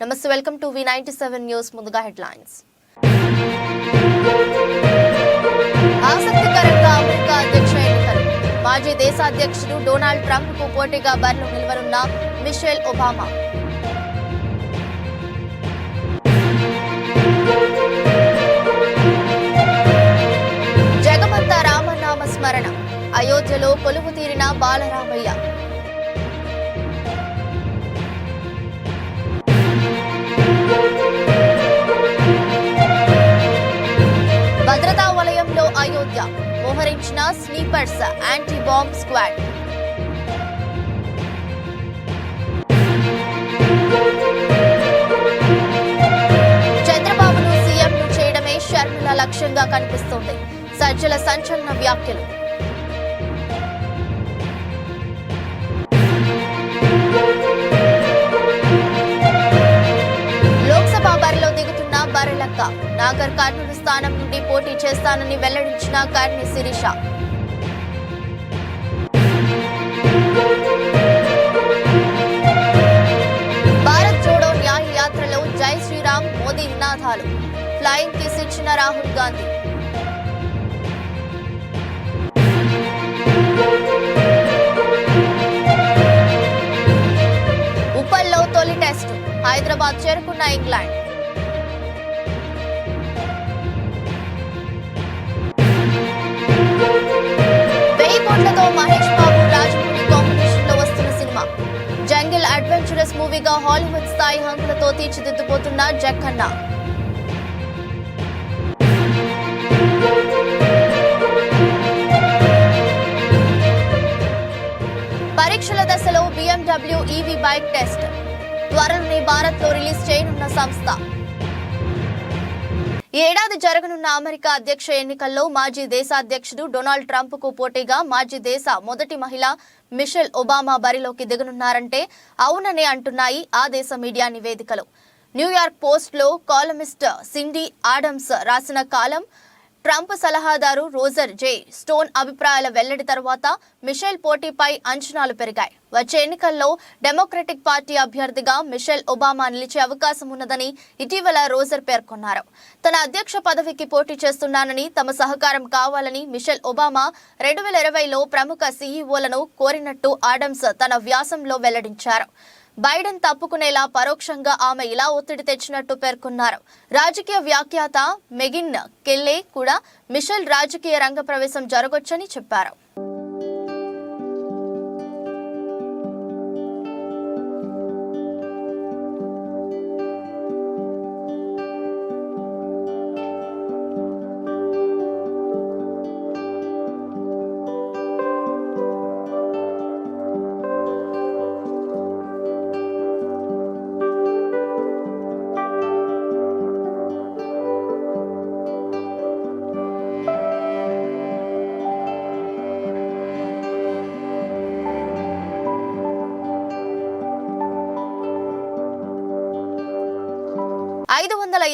నమస్తే, welcome to V97 news. ముందుగా headlines. ఆసక్తికరంగా అమెరికా అధ్యక్ష ఎన్నికలు. మాజీ దేశ అధ్యక్షుడు డొనాల్డ్ ట్రంప్ కు పోటీగా బరిలో నిలవనున్న మిషెల్ ఒబామా. జగమంత రామనామ స్మరణ. అయోధ్యలో కొలువు తీరిన బాలరామయ్య. భద్రతా వలయంలో అయోధ్య మోహరించిన స్లీపర్స్ యాంటీ బాంబ్ స్క్వాడ్. చంద్రబాబును సీఎంను చేయడమే షర్మిల లక్ష్యంగా కనిపిస్తోంది. సజ్జల సంచలన వ్యాఖ్యలు. లోక్సభ బరిలో దిగుతున్న బర్రెలక్క. నాగర్ కర్నూలు స్థానం నుండి పోటీ చేస్తానని వెల్లడించిన కర్ణి శిరీష. భారత్ జోడో న్యాయ యాత్రలో జై శ్రీరామ్ మోదీ నినాదాలు. ఫ్లయింగ్ కిస్ ఇచ్చిన రాహుల్ గాంధీ. ఉప్పల్లో తొలి టెస్ట్. హైదరాబాద్ చేరుకున్న ఇంగ్లాండ్. మహేష్ బాబు రాజమౌళి కాంబినేషన్ లో వస్తున్న సినిమా జంగిల్ అడ్వెంచరస్ మూవీగా హాలీవుడ్ స్థాయి హంగులతో తీర్చిదిద్దుపోతున్న జక్కన్న. పరీక్షల దశలో BMW EV బైక్ టెస్ట్. త్వరలోనే భారత్ లో రిలీజ్ చేయనున్న సంస్థ. ఈ ఏడాది జరగనున్న అమెరికా అధ్యక్ష ఎన్నికల్లో మాజీ దేశ అధ్యక్షుడు డొనాల్డ్ ట్రంప్ కు పోటీగా మాజీ దేశ మొదటి మహిళ మిషెల్ ఒబామా బరిలోకి దిగనున్నారంటే అవుననే అంటున్నాయి ఆ దేశ మీడియా నివేదికలు. న్యూయార్క్ పోస్ట్ లో కాలమిస్ట్ సిండీ ఆడమ్స్ రాసిన కాలం, ట్రంప్ సలహాదారు రోజర్ జే స్టోన్ అభిప్రాయాల వెల్లడి తర్వాత మిషెల్ పోటీపై అంచనాలు పెరిగాయి. వచ్చే ఎన్నికల్లో డెమోక్రటిక్ పార్టీ అభ్యర్థిగా మిషెల్ ఒబామా నిలిచే అవకాశం ఉన్నదని ఇటీవల రోజర్ పేర్కొన్నారు. తన అధ్యక్ష పదవికి పోటీ చేస్తున్నానని, తమ సహకారం కావాలని మిషెల్ ఒబామా 2020లో ప్రముఖ సీఈఓలను కోరినట్టు ఆడమ్స్ తన వ్యాసంలో వెల్లడించారు. బైడెన్ తప్పుకునేలా పరోక్షంగా ఆమె ఇలా ఒత్తిడి తెచ్చినట్టు పేర్కొన్నారు. రాజకీయ వ్యాఖ్యాత మెగిన్ కెల్లే కూడా మిషెల్ రాజకీయ రంగ ప్రవేశం జరగొచ్చని చెప్పారు.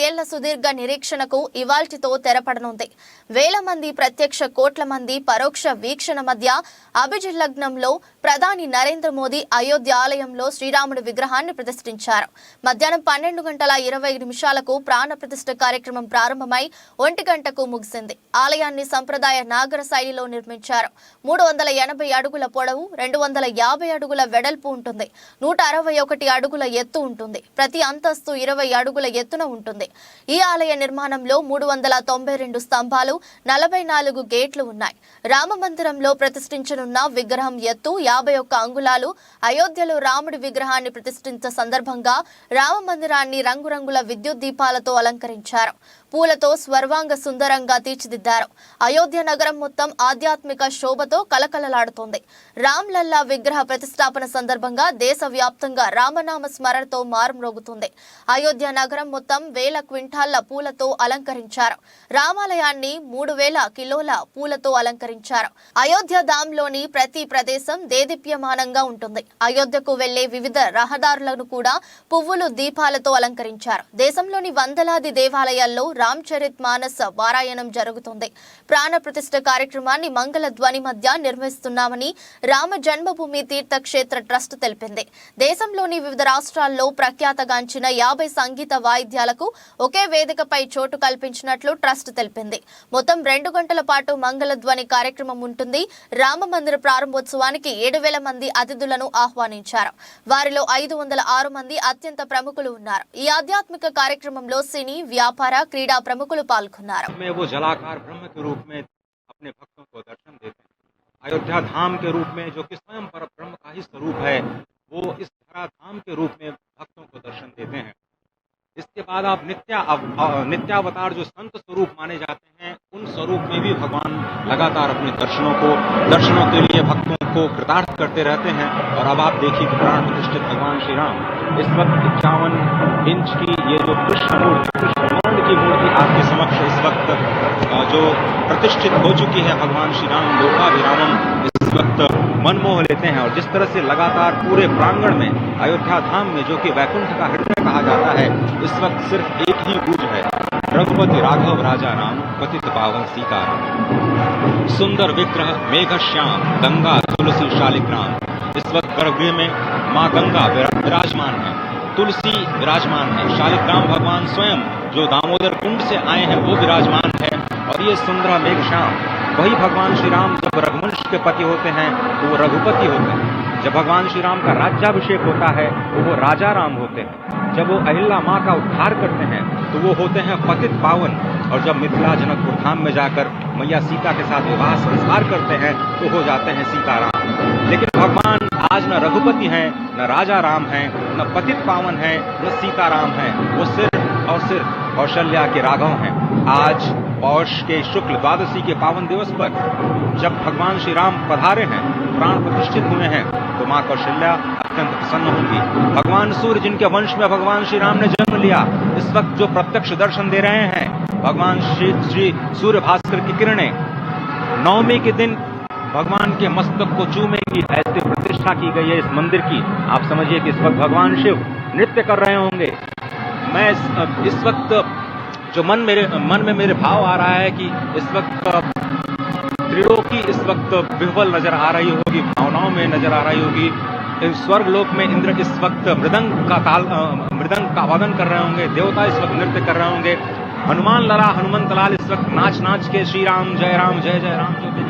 ఏళ్ల సుదీర్ఘ నిరీక్షణకు ఇవాల్టితో తెరపడనుంది. వేల మంది ప్రత్యక్ష, కోట్ల మంది పరోక్ష వీక్షణ మధ్య అభిజిల్లగ్నంలో ప్రధాని నరేంద్ర మోదీ అయోధ్య ఆలయంలో శ్రీరాముడి విగ్రహాన్ని ప్రతిష్ఠించారు. మధ్యాహ్నం 12:20 ప్రాణ ప్రతిష్ఠ కార్యక్రమం ప్రారంభమై 1 గంటకు ముగిసింది. ఆలయాన్ని సంప్రదాయ నాగర శైలిలో నిర్మించారు. 380 అడుగుల పొడవు, 250 అడుగుల వెడల్పు ఉంటుంది. 161 అడుగుల ఎత్తు ఉంటుంది. ప్రతి అంతస్తు 20 అడుగుల ఎత్తున ఉంటుంది. ఈ ఆలయ నిర్మాణంలో 392 స్తంభాలు, 44 గేట్లు ఉన్నాయి. రామ మందిరంలో ప్రతిష్ఠించనున్న విగ్రహం ఎత్తు 51 అంగుళాలు. అయోధ్యలో రాముడి విగ్రహాన్ని ప్రతిష్ఠించ సందర్భంగా రామ మందిరాన్ని రంగురంగుల విద్యుత్ దీపాలతో అలంకరించారు. పూలతో స్వర్వాంగ సుందరంగా తీర్చిదిద్దారు. అయోధ్య నగరం మొత్తం ఆధ్యాత్మిక శోభతో కలకలలాడుతోంది. రామ్ లల్లా విగ్రహ ప్రతిష్టాపన సందర్భంగా దేశవ్యాప్తంగా రామనామ స్మరణతో మారుమ్రోగుతుంది. అయోధ్య నగరం మొత్తం వేల క్వింటాళ్ల పూలతో అలంకరించారు. రామాలయాన్ని 3000 కిలోల పూలతో అలంకరించారు. అయోధ్య ధామ్లోని ప్రతి ప్రదేశం దేదీప్యమానంగా ఉంటుంది. అయోధ్యకు వెళ్లే వివిధ రహదారులను కూడా పువ్వులు దీపాలతో అలంకరించారు. దేశంలోని వందలాది దేవాలయాల్లో రామ్ చరిత్ మానస్ పారాయణం జరుగుతుంది. ప్రాణ ప్రతిష్ఠ కార్యక్రమాన్ని మంగళ ధ్వని మధ్య నిర్వహిస్తున్నామని రామ జన్మభూమి తీర్థక్షేత్ర ట్రస్ట్ తెలిపింది. దేశంలోని వివిధ రాష్ట్రాల్లో ప్రఖ్యాతగాంచిన 50 సంగీత వాయిద్యాలకు ఒకే వేదికపై చోటు కల్పించినట్లు ట్రస్ట్ తెలిపింది. మొత్తం 2 గంటల పాటు మంగళ ధ్వని కార్యక్రమం ఉంటుంది. రామ మందిర ప్రారంభోత్సవానికి 7,000 మంది అతిథులను ఆహ్వానించారు. వారిలో 506 మంది అత్యంత ప్రముఖులు ఉన్నారు. ఈ ఆధ్యాత్మిక కార్యక్రమంలో సినీ, వ్యాపార, క్రీడా ప్రముఖులు పాల్గొన్నారు. अयोध्या धाम के रूप में जो कि स्वयं पर ब्रह्म का ही स्वरूप है, वो इस धरा धाम के रूप में भक्तों को दर्शन देते हैं। इसके बाद आप नित्यावतार जो संत स्वरूप माने जाते हैं, उन स्वरूप में भी भगवान लगातार अपने दर्शनों के लिए भक्तों को कृतार्थ करते रहते हैं। और अब आप देखिए कि प्राण प्रतिष्ठित भगवान श्री राम इस वक्त 51 इंच की ये जो कृष्ण की मूर्ति आपके समक्ष इस वक्त जो प्रतिष्ठित हो चुकी है, भगवान श्री राम लोकाभिरामम इस वक्त मन मोह लेते हैं। और जिस तरह से लगातार पूरे प्रांगण में अयोध्या धाम में जो कि वैकुंठ का हृदय कहा जाता है, इस वक्त सिर्फ एक ही गूंज है, रघुपति राघव राजा राम पतित पावन सीताराम। सुंदर विग्रह मेघ श्याम गंगा तुलसी शालिग्राम। इस वक्त गर्भगृह में माँ गंगा विराजमान है, तुलसी विराजमान है, शालिग्राम भगवान स्वयं जो दामोदर कुंड से आए हैं वो विराजमान है। और ये सुंदर मेघ श्याम वही भगवान श्री राम जब रघुवंश के पति होते हैं तो वो रघुपति होते हैं। जब भगवान श्री राम का राज्याभिषेक होता है तो वो राजा राम होते हैं। जब वो अहिल्या माँ का उद्धार करते हैं तो वो होते हैं पतित पावन। और जब मिथिला जनकपुर धाम में जाकर मैया सीता के साथ विवाह संस्कार करते हैं तो हो जाते हैं सीताराम। लेकिन भगवान आज न रघुपति हैं, न राजा राम हैं, न पतित पावन हैं, न सीताराम हैं। वो सिर्फ और सिर्फ कौशल्या के राघव हैं। आज पौष के शुक्ल द्वादशी के पावन दिवस पर जब भगवान श्री राम पधारे हैं, प्राण प्रतिष्ठित हुए हैं, तो माँ कौशल्या अत्यंत प्रसन्न होंगी। भगवान सूर्य जिनके वंश में भगवान श्री राम ने जन्म लिया, इस वक्त जो प्रत्यक्ष दर्शन दे रहे हैं, भगवान श्री सूर्य भास्कर की किरणें नवमी के दिन भगवान के मस्तक को चूमेंगी। ऐसे प्रतिष्ठा की गई है इस मंदिर की। आप समझिए कि इस वक्त भगवान शिव नृत्य कर रहे होंगे। मैं इस वक्त जो मन में मेरे भाव आ रहा है कि इस वक्त त्रिलोकी इस वक्त विह्वल नजर आ रही होगी, भावनाओं में नजर आ रही होगी। स्वर्ग लोक में इंद्र इस वक्त मृदंग का वादन कर रहे होंगे, देवता इस वक्त नृत्य कर रहे होंगे। हनुमान लला हनुमंत लाल इस वक्त नाच नाच के श्री राम जय राम जय जय राम जो भी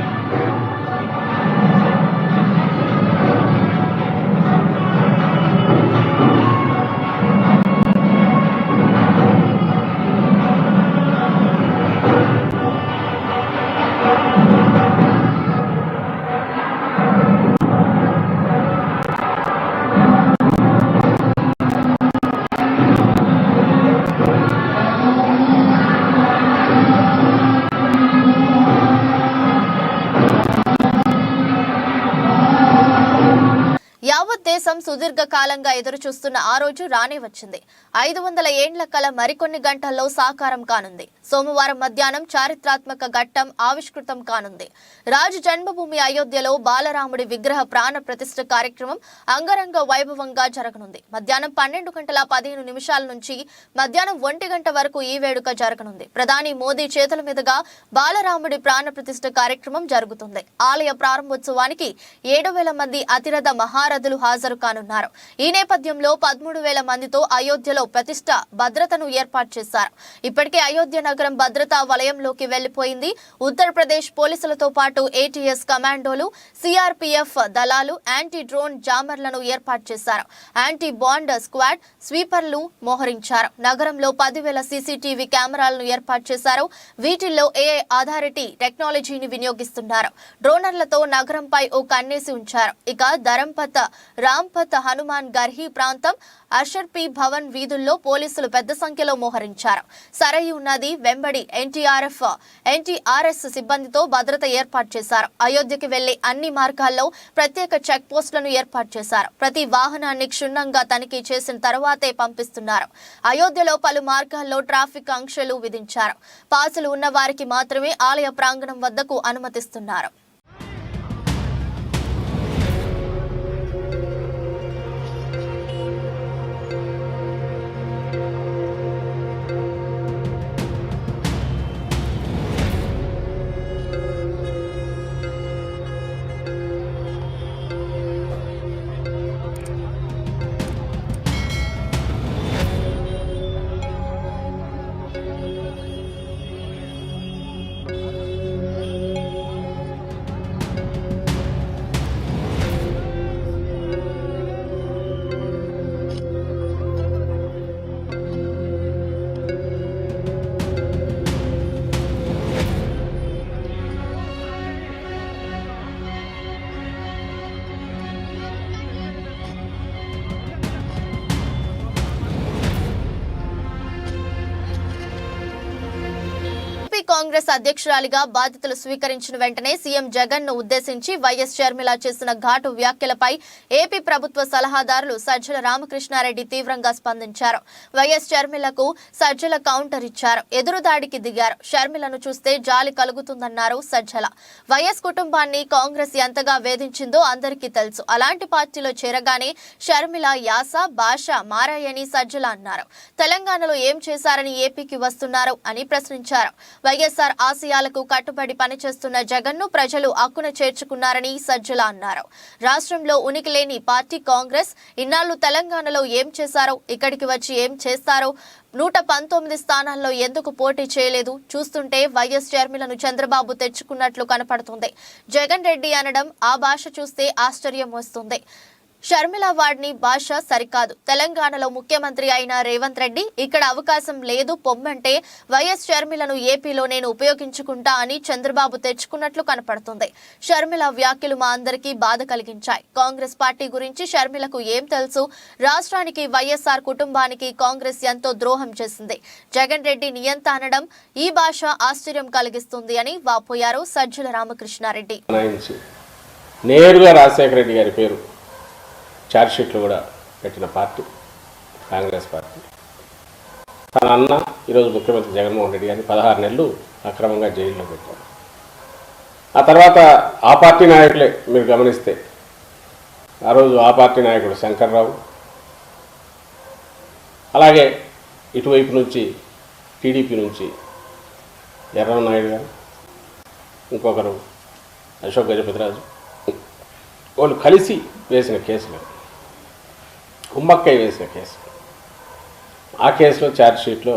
యావత్ దేశం సుదీర్ఘ కాలంగా ఎదురు చూస్తున్న ఆ రోజు రానే వచ్చింది. 500 ఏండ్ల కల మరికొన్ని గంటల్లో సాకారం కానుంది. సోమవారం మధ్యాహ్నం చారిత్రాత్మక ఘట్టం ఆవిష్కృతం కానుంది. రాజు జన్మభూమి అయోధ్యలో బాలరాముడి విగ్రహ ప్రాణ ప్రతిష్ఠ కార్యక్రమం అంగరంగ వైభవంగా జరగనుంది. మధ్యాహ్నం 12:15 నుంచి మధ్యాహ్నం 1 గంట వరకు ఈ వేడుక జరగనుంది. ప్రధాని మోదీ చేతుల మీదుగా బాలరాముడి ప్రాణ ప్రతిష్ఠ కార్యక్రమం జరుగుతుంది. ఆలయ ప్రారంభోత్సవానికి 7,000 మంది అతిరథ మహారథులు హాజరు కానున్నారు. ఈ నేపథ్యంలో 13,000 మందితో అయోధ్యలో ప్రతిష్ఠ భద్రతను ఏర్పాటు చేశారు. ఇప్పటికే అయోధ్య నగరం భద్రతా వలయంలోకి వెళ్లిపోయింది. ఉత్తరప్రదేశ్ పోలీసులతో పాటు ఏటీఎస్ కమాండోలు, సిఆర్పీఎఫ్ దళాలు, యాంటీ డ్రోన్ జామర్లను ఏర్పాటు చేశారు. యాంటీ బాండ్ స్క్వాడ్ స్వీపర్లు మోహరించారు. నగరంలో 10,000 సీసీటీవీ కెమెరాలను ఏర్పాటు చేశారు. వీటిల్లో ఏఐ ఆధారిటీ టెక్నాలజీని వినియోగిస్తున్నారు. డ్రోనర్లతో నగరంపై ఓ కన్నేసి ఉంచారు. ఇక ధరంపత్, రాంపత్, హనుమాన్ గర్హి ప్రాంతం, అర్షర్పి భవన్ వీధుల్లో పోలీసులు పెద్ద సంఖ్యలో మోహరించారు. సరయూ నది వెంబడి ఎన్టీఆర్ఎస్ సిబ్బందితో భద్రత ఏర్పాటు చేశారు. అయోధ్యకి వెళ్లే అన్ని మార్గాల్లో ప్రత్యేక చెక్ పోస్టులను ఏర్పాటు చేశారు. ప్రతి వాహనాన్ని క్షుణ్ణంగా తనిఖీ చేసిన తర్వాతే పంపిస్తున్నారు. అయోధ్యలో పలు మార్గాల్లో ట్రాఫిక్ ఆంక్షలు విధించారు. పాసులు ఉన్న వారికి మాత్రమే ఆలయ ప్రాంగణం వద్దకు అనుమతిస్తున్నారు. కాంగ్రెస్ అధ్యక్షురాలిగా బాధ్యతలు స్వీకరించిన వెంటనే సీఎం జగన్ ను ఉద్దేశించి వైఎస్ షర్మిల చేసిన ఘాటు వ్యాఖ్యలపై ఏపీ ప్రభుత్వ సలహాదారులు సజ్జల రామకృష్ణారెడ్డి తీవ్రంగా స్పందించారు. వైఎస్ షర్మిలకు సజ్జల కౌంటర్ ఇచ్చారు. ఎదురుదాడికి దిగారు. షర్మిలను చూస్తే జాలి కలుగుతుందన్నారు సజ్జల. వైఎస్ కుటుంబాన్ని కాంగ్రెస్ ఎంతగా వేధించిందో అందరికీ తెలుసు. అలాంటి పార్టీలో చేరగానే షర్మిల యాస భాష మారాయని సజ్జల అన్నారు. తెలంగాణలో ఏం చేశారని ఏపీకి వస్తున్నారు అని ప్రశ్నించారు. వైఎస్ఆర్ ఆశయాలకు కట్టుబడి పనిచేస్తున్న జగన్ ను ప్రజలు అక్కున చేర్చుకున్నారని సజ్జల అన్నారు. రాష్ట్రంలో ఉనికి లేని పార్టీ కాంగ్రెస్. ఇన్నాళ్లు తెలంగాణలో ఏం చేశారో, ఇక్కడికి వచ్చి ఏం చేస్తారో, 119 స్థానాల్లో ఎందుకు పోటీ చేయలేదు? చూస్తుంటే వైఎస్ షర్మిలను చంద్రబాబు తెచ్చుకున్నట్లు కనపడుతుంది. జగన్ రెడ్డి అనడం ఆ భాష చూస్తే ఆశ్చర్యం వస్తుంది. షర్మిల వాడిని భాష సరికాదు. తెలంగాణలో ముఖ్యమంత్రి అయిన రేవంత్ రెడ్డి ఇక్కడ అవకాశం లేదు పొమ్మంటే వైఎస్ షర్మిలను ఏపీలో నేను ఉపయోగించుకుంటా అని చంద్రబాబు తెచ్చుకున్నట్లు కనపడుతుంది. షర్మిల వ్యాఖ్యలు మా అందరికీ బాధ కలిగించాయి. కాంగ్రెస్ పార్టీ గురించి షర్మిలకు ఏం తెలుసు? రాష్ట్రానికి వైఎస్ఆర్ కుటుంబానికి కాంగ్రెస్ ఎంతో ద్రోహం చేసింది. జగన్ రెడ్డి నియంత అనడం ఈ భాష ఆశ్చర్యం కలిగిస్తుంది అని వాపోయారు సజ్జల రామకృష్ణారెడ్డి. నేరుగా రాజశేఖర రెడ్డి గారి పేరు ఛార్జ్షీట్లు కూడా పెట్టిన పార్టీ కాంగ్రెస్ పార్టీ. తన అన్న ఈరోజు ముఖ్యమంత్రి జగన్మోహన్ రెడ్డి గారిని 16 నెలలు అక్రమంగా జైల్లో పెట్టారు. ఆ తర్వాత ఆ పార్టీ నాయకులే మీరు గమనిస్తే ఆ రోజు ఆ పార్టీ నాయకుడు శంకర్రావు, అలాగే ఇటువైపు నుంచి టీడీపీ నుంచి ఎర్రనాయుడు గారు, ఇంకొకరు అశోక్ గజపతిరాజు, వాళ్ళు కలిసి వేసిన కేసులు, ఉమ్మక్కై వేసిన కేసు. ఆ కేసులో ఛార్జ్షీట్లో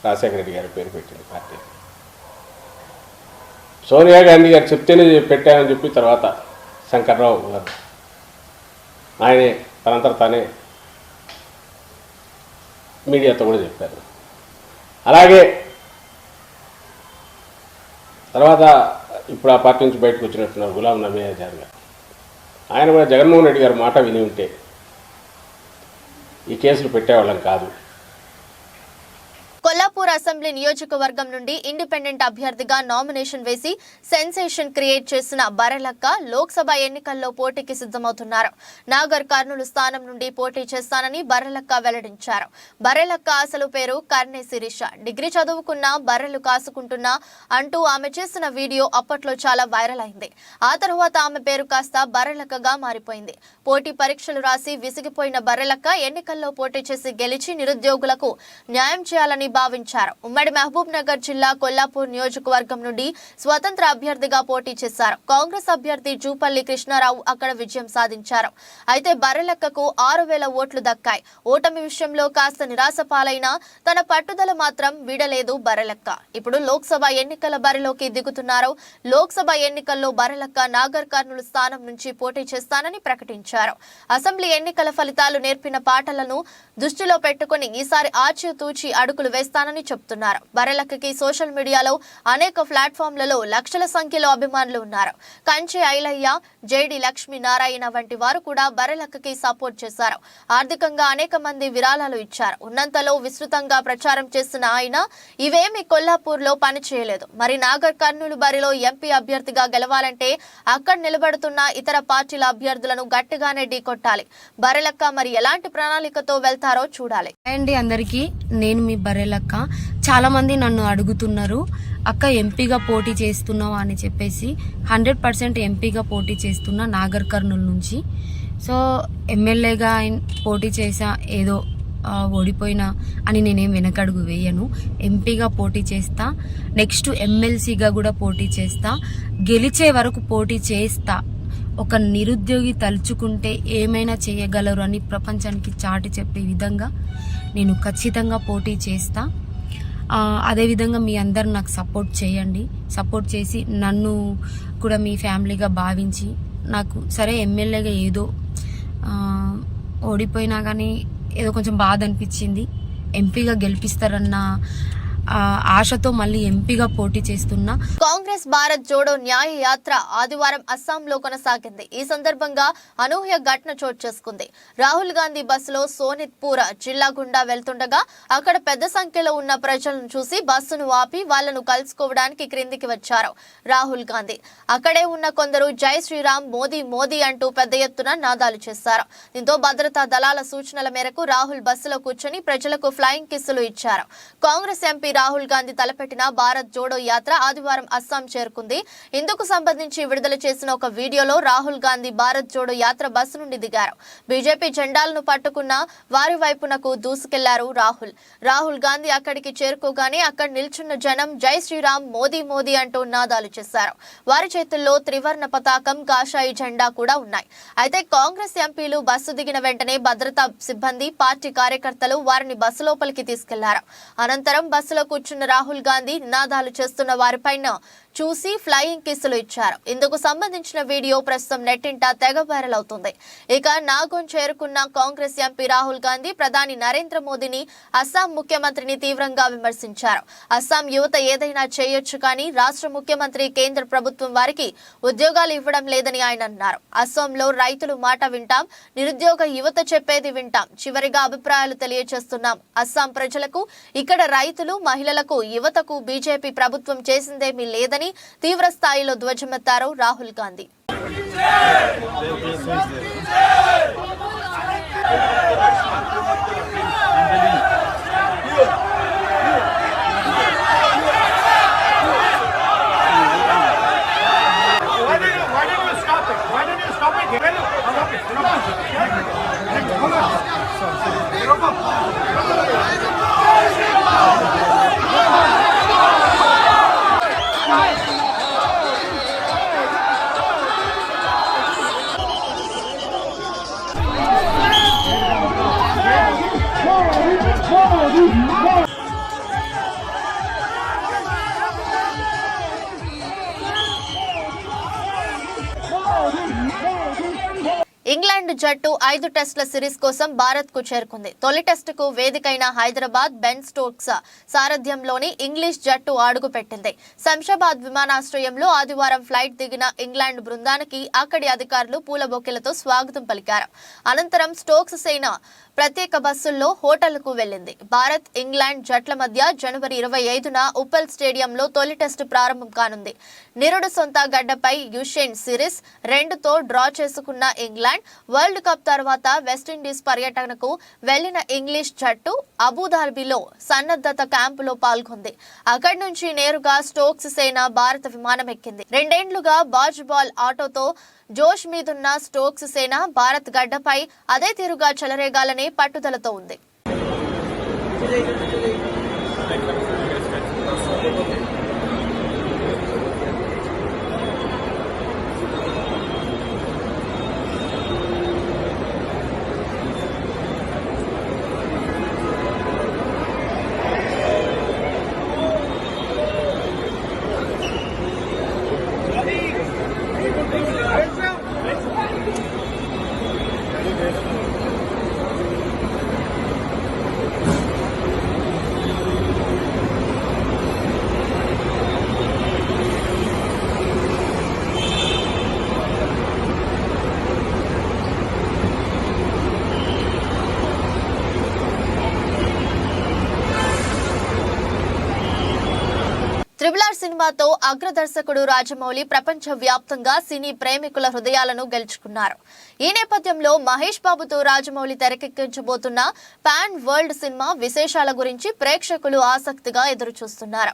రాజశేఖర రెడ్డి గారి పేరు పెట్టింది పార్టీ. సోనియా గాంధీ గారు చెప్తేనే పెట్టామని చెప్పి తర్వాత శంకర్రావు గారు ఆయనే తనంతట తానే మీడియాతో కూడా చెప్పారు. అలాగే తర్వాత ఇప్పుడు ఆ పార్టీ నుంచి బయటకు వచ్చినట్టున్నారు గులాం నబీ ఆజాద్ గారు. ఆయన కూడా జగన్మోహన్ రెడ్డి గారు మాట విని ఉంటే ఈ కేసులు పెట్టేవాళ్ళం కాదు. కొల్లాపూర్ అసెంబ్లీ నియోజకవర్గం నుండి ఇండిపెండెంట్ అభ్యర్థిగా నామినేషన్ వేసి సెన్సేషన్ క్రియేట్ చేసిన బర్రెలక్క లోక్సభ ఎన్నికల్లో పోటీకి సిద్ధమవుతున్నారు. నాగర్ కర్నూలు స్థానం నుండి పోటీ చేస్తానని బర్రెలక్క వెల్లడించారు. బర్రెలక్క అసలు పేరు కర్ణే శిరీష. డిగ్రీ చదువుకున్నా బర్రెలు కాసుకుంటున్నా అంటూ ఆమె చేసిన వీడియో అప్పట్లో చాలా వైరల్ అయింది. ఆ తర్వాత ఆమె పేరు కాస్త బర్రెలక్కగా మారిపోయింది. పోటీ పరీక్షలు రాసి విసిగిపోయిన బర్రెలక్క ఎన్నికల్లో పోటీ చేసి గెలిచి నిరుద్యోగులకు న్యాయం చేయాలని భావించారు. ఉమ్మడి మహబూబ్ నగర్ జిల్లా కొల్లాపూర్ నియోజకవర్గం నుండి స్వతంత్ర అభ్యర్థిగా పోటీ చేశారు. కాంగ్రెస్ అభ్యర్థి జూపల్లి కృష్ణారావు అక్కడ విజయం సాధించారు. అయితే బర్రెలక్కకు 6,000 ఓట్లు దక్కాయి. ఓటమి విషయంలో కాస్త నిరాశ పాలైనా తన పట్టుదల మాత్రం వీడలేదు బర్రెలక్క. ఇప్పుడు లోక్సభ ఎన్నికల బరిలోకి దిగుతున్నారు. లోక్సభ ఎన్నికల్లో బర్రెలక్క నాగర్ కర్నూలు స్థానం నుంచి పోటీ చేస్తానని ప్రకటించారు. అసెంబ్లీ ఎన్నికల ఫలితాలు నేర్పిన పాటలను దృష్టిలో పెట్టుకుని ఈసారి ఆచితూచి అడుగులు వేస్తానని చెప్తున్నారు. బర్రెలక్కకి సోషల్ మీడియాలో అనేక ప్లాట్ఫామ్లలో లక్షల సంఖ్యలో అభిమానులు ఉన్నారు. కంచె ఐలయ్య, జేడి లక్ష్మీ నారాయణ వంటి వారు కూడా బర్రెలక్కకి సపోర్ట్ చేశారు. ఆర్థికంగా అనేక మంది విరాళాలు ఇచ్చారు. ఉన్నంతలో విస్తృతంగా ప్రచారం చేసిన ఆయన ఇవేమి కొల్లాపూర్లో పని చేయలేదు. మరి నాగర్ కర్నూలు బరిలో ఎంపీ అభ్యర్థిగా గెలవాలంటే అక్కడ నిలబడుతున్న ఇతర పార్టీల అభ్యర్థులను గట్టిగానే ఢీకొట్టాలి. బర్రెలక్క మరి ఎలాంటి ప్రణాళికతో వెళ్తారో చూడాలి. అండి అందరికీ, నేను మీ బర్రెలక్క. చాలా మంది నన్ను అడుగుతున్నారు, అక్క ఎంపీగా పోటీ చేస్తున్నావా అని చెప్పేసి. 100% ఎంపీగా పోటీ చేస్తున్నా నాగర్ కర్నూలు నుంచి. సో ఎమ్మెల్యేగా పోటీ చేసా, ఏదో ఓడిపోయినా అని నేనేం వెనకడుగు వేయను. ఎంపీగా పోటీ చేస్తా, నెక్స్ట్ ఎమ్మెల్సీగా కూడా పోటీ చేస్తా, గెలిచే వరకు పోటీ చేస్తా. ఒక నిరుద్యోగి తలుచుకుంటే ఏమైనా చేయగలరు అని ప్రపంచానికి చాటి చెప్పే విధంగా నేను ఖచ్చితంగా పోటీ చేస్తా. అదేవిధంగా మీ అందరు నాకు సపోర్ట్ చేయండి. సపోర్ట్ చేసి నన్ను కూడా మీ ఫ్యామిలీగా భావించి, నాకు సరే ఎమ్మెల్యేగా ఏదో ఓడిపోయినా కానీ ఏదో కొంచెం బాధ అనిపించింది. ఎంపీగా గెలిపిస్తారన్న ఆశతో మళ్ళీ ఎంపీగా పోటీ చేస్తున్నా. కాంగ్రెస్ భారత్ జోడో న్యాయ యాత్ర ఆదివారం అస్సాంలో కొనసాగింది. ఈ సందర్భంగా అనూహ్య ఘటన చోటు చేసుకుంది. రాహుల్ గాంధీ బస్సులో సోనిత్పూర్ జిల్లా గుండా వెళ్తుండగా అక్కడ పెద్ద సంఖ్యలో ఉన్న ప్రజలను చూసి బస్సును ఆపి వాళ్లను కలుసుకోవడానికి క్రిందికి వచ్చారు రాహుల్ గాంధీ. అక్కడే ఉన్న కొందరు జై శ్రీరామ్, మోదీ మోదీ అంటూ పెద్ద ఎత్తున నాదాలు చేశారు. దీంతో భద్రతా దళాల సూచనల మేరకు రాహుల్ బస్సులో కూర్చొని ప్రజలకు ఫ్లయింగ్ కిస్సులు ఇచ్చారు. కాంగ్రెస్ ఎంపీ రాహుల్ గాంధీ తలపెట్టిన భారత్ జోడో యాత్ర ఆదివారం అస్సాం చేరుకుంది. ఇందుకు సంబంధించి విడుదల చేసిన ఒక వీడియోలో రాహుల్ గాంధీ భారత్ జోడో యాత్ర బస్సు నుండి దిగారు. బీజేపీ జెండాలను పట్టుకున్న వారి వైపునకు దూసుకెళ్లారు రాహుల్ గాంధీ అక్కడికి చేరుకోగానే అక్కడ నిల్చున్న జనం జై శ్రీరామ్, మోదీ మోదీ అంటూ నాదాలు చేశారు. వారి చేతుల్లో త్రివర్ణ పతాకం, కాషాయి జెండా కూడా ఉన్నాయి. అయితే కాంగ్రెస్ ఎంపీలు బస్సు దిగిన వెంటనే భద్రతా సిబ్బంది, పార్టీ కార్యకర్తలు వారిని బస్సు లోపలికి తీసుకెళ్లారు. అనంతరం బస్సులో కూర్చున్న రాహుల్ గాంధీ నినాదాలు చేస్తున్న వారిపైన చూసి ఫ్లయింగ్ కిస్సులు ఇచ్చారు. ఇందుకు సంబంధించిన వీడియో ప్రస్తుతం నెట్టింట తెగ వైరల్ అవుతుంది. ఇక నాగోన్ చేరుకున్న కాంగ్రెస్ ఎంపీ రాహుల్ గాంధీ ప్రధాని నరేంద్ర మోదీని, అస్సాం ముఖ్యమంత్రిని తీవ్రంగా విమర్శించారు. అస్సాం యువత ఏదైనా చేయొచ్చు, కానీ రాష్ట్ర ముఖ్యమంత్రి, కేంద్ర ప్రభుత్వం వారికి ఉద్యోగాలు ఇవ్వడం లేదని ఆయన అన్నారు. అస్సాంలో రైతులు మాట వింటాం, నిరుద్యోగ యువత చెప్పేది వింటాం. చివరిగా అభిప్రాయాలు తెలియజేస్తున్నాం. అస్సాం ప్రజలకు, ఇక్కడ రైతులు, మహిళలకు, యువతకు బీజేపీ ప్రభుత్వం చేసిందేమీ లేదని తీవ్ర స్థాయిలో ధ్వజమెత్తారు రాహుల్ గాంధీ. ఇంగ్లాండ్ జట్టు 5 టెస్టుల సిరీస్ కోసం భారత్ కు చేరుకుంది. తొలి టెస్టుకు వేదికైన హైదరాబాద్ బెన్ స్టోక్స్ సారథ్యంలోని ఇంగ్లీష్ జట్టు అడుగు పెట్టింది. శంషాబాద్ విమానాశ్రయంలో ఆదివారం ఫ్లైట్ దిగిన ఇంగ్లాండ్ బృందానికి అక్కడి అధికారులు పూల బొకేలతో స్వాగతం పలికారు. అనంతరం స్టోక్స్ సేన ప్రత్యేక బస్సుల్లో హోటల్కు వెళ్లింది. భారత్, ఇంగ్లాండ్ జట్ల మధ్య జనవరి 25న ఉప్పల్ స్టేడియంలో తొలి టెస్టు ప్రారంభం కానుంది. నిరుడు సొంత గడ్డపై యుషేన్ సిరీస్ 2తో డ్రా చేసుకున్న ఇంగ్లాండ్ వరల్డ్ కప్ తర్వాత వెస్టిండీస్ పర్యటనకు వెళ్లిన ఇంగ్లీష్ జట్టు అబుదాబిలో సన్నద్ధత క్యాంపులో పాల్గొంది. అక్కడి నుంచి నేరుగా స్టోక్స్ సేన భారత విమానం ఎక్కింది. 2 ఏళ్లుగా బాల్ ఆటోతో జోష్ మీదున్న స్టోక్స్ సేన భారత్ గడ్డపై అదే తీరుగా చెలరేగాలనే పట్టుదలతో ఉంది. RRR సినిమాతో అగ్రదర్శకుడు రాజమౌళి ప్రపంచ వ్యాప్తంగా సినీ ప్రేమికుల హృదయాలను గెలుచుకున్నారు. ఈ నేపథ్యంలో మహేష్ బాబుతో రాజమౌళి తెరకెక్కించబోతున్న పాన్ వరల్డ్ సినిమా విశేషాల గురించి ప్రేక్షకులు ఆసక్తిగా ఎదురుచూస్తున్నారు.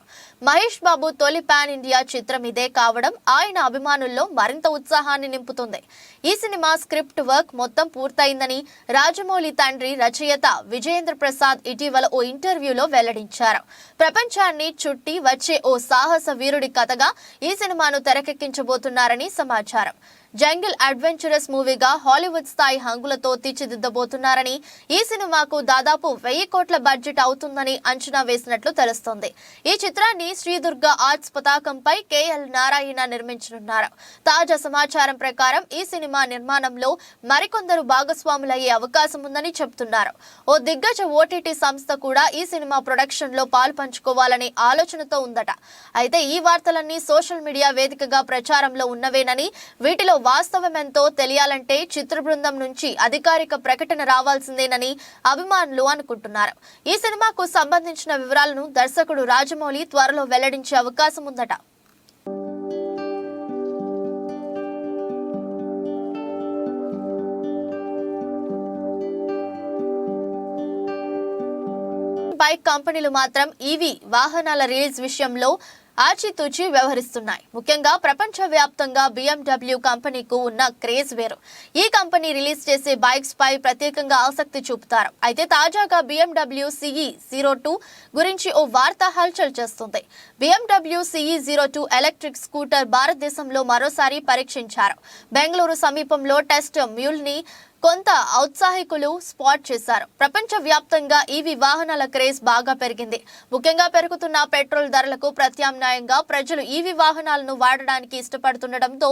మహేష్ బాబు తొలి పాన్ ఇండియా చిత్రం ఇదే కావడం ఆయన అభిమానుల్లో మరింత ఉత్సాహాన్ని నింపుతుంది. ఈ సినిమా స్క్రిప్ట్ వర్క్ మొత్తం పూర్తయిందని రాజమౌళి తండ్రి రచయిత విజయేంద్ర ప్రసాద్ ఇటీవల ఓ ఇంటర్వ్యూలో వెల్లడించారు. ప్రపంచాన్ని చుట్టి వచ్చే ఓ సాహస వీరుడి కథగా ఈ సినిమాను తెరకెక్కించబోతున్నారని సమాచారం. జంగిల్ అడ్వెంచరస్ మూవీగా హాలీవుడ్ స్థాయి హంగులతో తీర్చిదిద్దబోతున్నారని, ఈ సినిమాకు దాదాపు 1000 కోట్ల బడ్జెట్ అవుతుందని అంచనా వేసినట్లు తెలుస్తోంది. ఈ చిత్రాన్ని శ్రీదుర్గ ఆర్ట్స్ పతాకంపై కేఎల్ నారాయణ నిర్మించనున్నారు. తాజా సమాచారం ప్రకారం ఈ సినిమా నిర్మాణంలో మరికొందరు భాగస్వాములయ్యే అవకాశం ఉందని చెబుతున్నారు. ఓ దిగ్గజ ఓటీటీ సంస్థ కూడా ఈ సినిమా ప్రొడక్షన్ లో పాల్పంచుకోవాలనే ఆలోచనతో ఉందట. అయితే ఈ వార్తలన్నీ సోషల్ మీడియా వేదికగా ప్రచారంలో ఉన్నవేనని, వీటిలో వాస్తవమెంతో తెలియాలంటే చిత్ర బృందం నుంచి అధికారిక ప్రకటన రావాల్సిందేనని అభిమానులు అనుకుంటున్నారు. ఈ సినిమాకు సంబంధించిన వివరాలను దర్శకుడు రాజమౌళి త్వరలో వెల్లడించే అవకాశం ఉందట. బైక్ కంపెనీలు మాత్రం ఈవీ వాహనాల రిలీజ్ విషయంలో ఆచితూచి వ్యవహరిస్తున్నాయి. ముఖ్యంగా ప్రపంచవ్యాప్తంగా BMW కంపెనీకు ఉన్న క్రేజ్ వేరు. ఈ కంపెనీ రిలీజ్ చేసే బైక్స్ పై ప్రత్యేకంగా ఆసక్తి చూపుతారు. అయితే తాజాగా BMW CE 02 గురించి ఓ వార్త హల్చల్ చేస్తుంది. BMW CE 02 ఎలక్ట్రిక్ స్కూటర్ భారతదేశంలో మరోసారి పరీక్షించారు. బెంగళూరు సమీపంలో టెస్ట్ మ్యూల్ ని కొంత ఔత్సాహికులు స్పాట్ చేశారు. ప్రపంచ వ్యాప్తంగా ఈవీ వాహనాల క్రేజ్ బాగా పెరిగింది. ముఖ్యంగా పెరుగుతున్న పెట్రోల్ ధరలకు ప్రత్యామ్నాయంగా ప్రజలు ఈవీ వాహనాలను వాడడానికి ఇష్టపడుతుండటంతో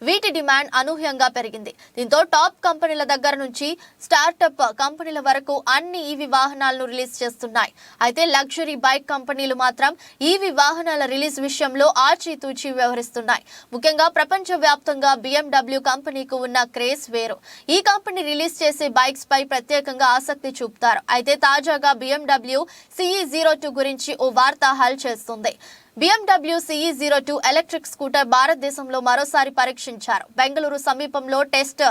వీటి డిమాండ్ అనూహ్యంగా పెరిగింది. దీంతో టాప్ కంపెనీల దగ్గర నుంచి స్టార్టప్ కంపెనీల వరకు అన్ని ఈవీ వాహనాలను రిలీజ్ చేస్తున్నాయి. అయితే లగ్జరీ బైక్ కంపెనీలు మాత్రం ఈవీ వాహనాల రిలీజ్ విషయంలో ఆచితూచి వ్యవహరిస్తున్నాయి. ముఖ్యంగా ప్రపంచ వ్యాప్తంగా BMW కంపెనీకు ఉన్న క్రేజ్ వేరు. ఈ కంపెనీ రిలీజ్ చేసే బైక్స్ పై ప్రత్యేకంగా ఆసక్తి చూపుతారు. అయితే తాజాగా BMW CE 02 గురించి ఓ వార్త హల్ చేస్తుంది. BMW CE 02 ఎలక్ట్రిక్ స్కూటర్ భారతదేశంలో మరోసారి పరీక్షించారు. బెంగళూరు సమీపంలో టెస్ట్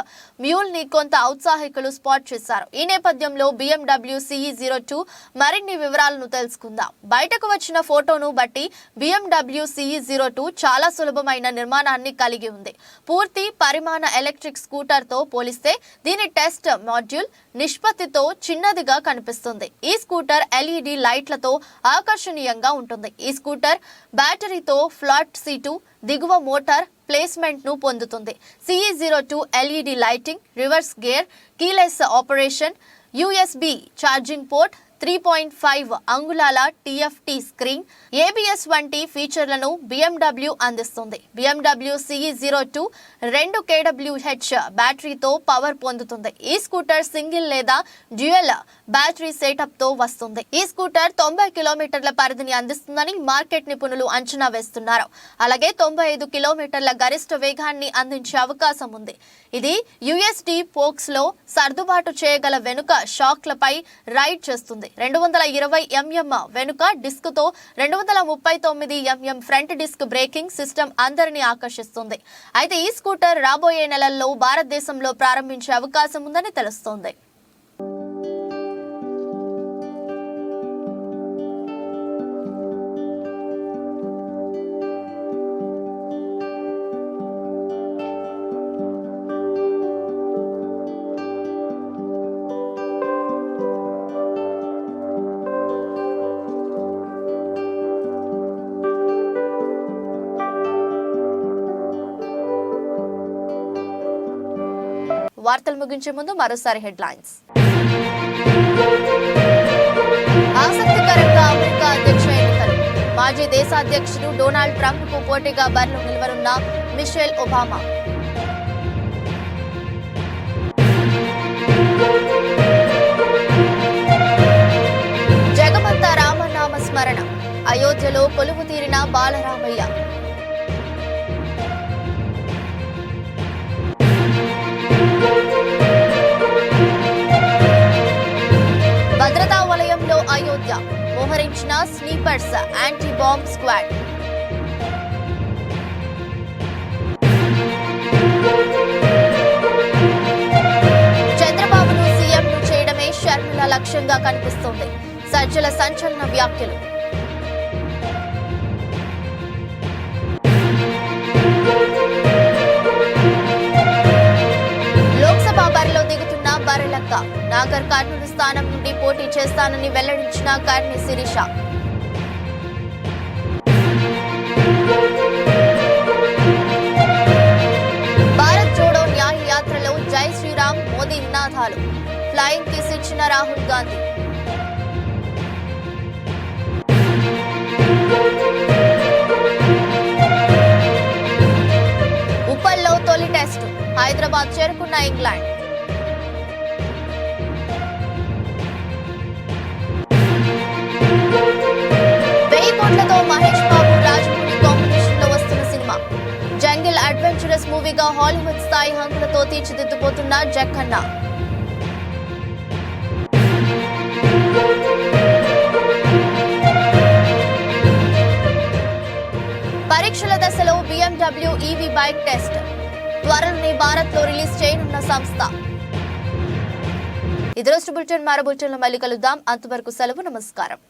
మ్యూల్ ని కొంత ఔత్సాహికులు స్పాట్ చేశారు. ఈ నేపథ్యంలో BMW CE 02 మరిన్ని వివరాలను తెలుసుకుందాం. బయటకు వచ్చిన ఫోటోను బట్టి BMW CE 02 చాలా సులభమైన నిర్మాణాన్ని కలిగి ఉంది. పూర్తి పరిమాణ ఎలక్ట్రిక్ స్కూటర్ తో పోలిస్తే దీని టెస్ట్ మాడ్యూల్ నిష్పత్తితో చిన్నదిగా కనిపిస్తుంది. ఈ స్కూటర్ LED లైట్లతో ఆకర్షణీయంగా ఉంటుంది. ఈ స్కూటర్ బ్యాటరీతో ఫ్లాట్ సీటు, దిగువ మోటార్ ప్లేస్మెంట్ ను పొందుతుంది. CE 02 LED lighting, reverse gear, keyless operation, USB charging port, 3.5 అంగుళాల TFT స్క్రీన్, ABS వంటి ఫీచర్లను BMW అందిస్తుంది. BMW CE 02 2 kWh బ్యాటరీతో పవర్ పొందుతుంది. ఈ స్కూటర్ సింగిల్ లేదా డ్యూయల్ బ్యాటరీ సెటప్ తో వస్తుంది. ఈ స్కూటర్ 90 కిలోమీటర్ల పరిధిని అందిస్తుందని మార్కెట్ నిపుణులు అంచనా వేస్తున్నారు. అలాగే 95 కిలోమీటర్ల గరిష్ట వేగాన్ని అందించే అవకాశం ఉంది. ఇది USD పోక్స్ లో సర్దుబాటు చేయగల వెనుక షాక్లపై రైడ్ చేస్తుంది. 220 mm వెనుక డిస్క్ తో 239 mm front disc braking system అందరినీ ఆకర్షిస్తుంది. అయితే ఈ స్కూటర్ రాబోయే నెలల్లో భారతదేశంలో ప్రారంభించే అవకాశం ఉందని తెలుస్తోంది. వార్తలు ముగించే ముందు మరోసారి హెడ్లైన్స్. ఆసక్తికరంగా అమెరికా అధ్యక్ష ఎన్నికలు. మాజీ దేశాధ్యక్షుడు డొనాల్డ్ ట్రంప్ కు పోటీగా బరిలో నిలవనున్న మిషెల్ ఒబామా. జగమంత రామనామ స్మరణ. అయోధ్యలో కొలువు తీరిన బాలరామయ్య. భద్రతా వలయంలో అయోధ్య మోహరించిన స్నీపర్స్ యాంటీ బాంబ్ స్క్వాడ్. చంద్రబాబును సీఎంను చేయడమే షర్మిల లక్ష్యంగా కనిపిస్తోంది. సజ్జల సంచలన వ్యాఖ్యలు. లోక్సభ బరిలో దిగుతున్న బర్రెలక్క. నాగర్ కర్నూలు స్థానం నుండి పోటీ చేస్తానని వెల్లడించిన కర్ణి శిరీష. భారత్ ఫ్లయింగ్ కిస్ ఇచ్చిన రాహుల్ గాంధీ. ఉప్పల్లో తొలి టెస్టు, హైదరాబాద్ చేరుకున్న ఇంగ్లాండ్. కోట్లతో మహేష్ బాబు రాజమౌళి కాంబినేషన్ లో వస్తున్న సినిమా జంగిల్ అడ్వెంచరస్ మూవీగా హాలీవుడ్ స్థాయి హంగులతో తీర్చిదిద్దుపోతున్న జక్కన్న. పరీక్షల దశలో BMW EV బైక్ టెస్ట్, త్వరలోనే భారత్ లో రిలీజ్ చేయనున్న సంస్థ. ఇది రోజు బులెటిన్. మరో బులెటిన్లో మళ్ళీ కలుద్దాం. అంతవరకు సెలవు. నమస్కారం.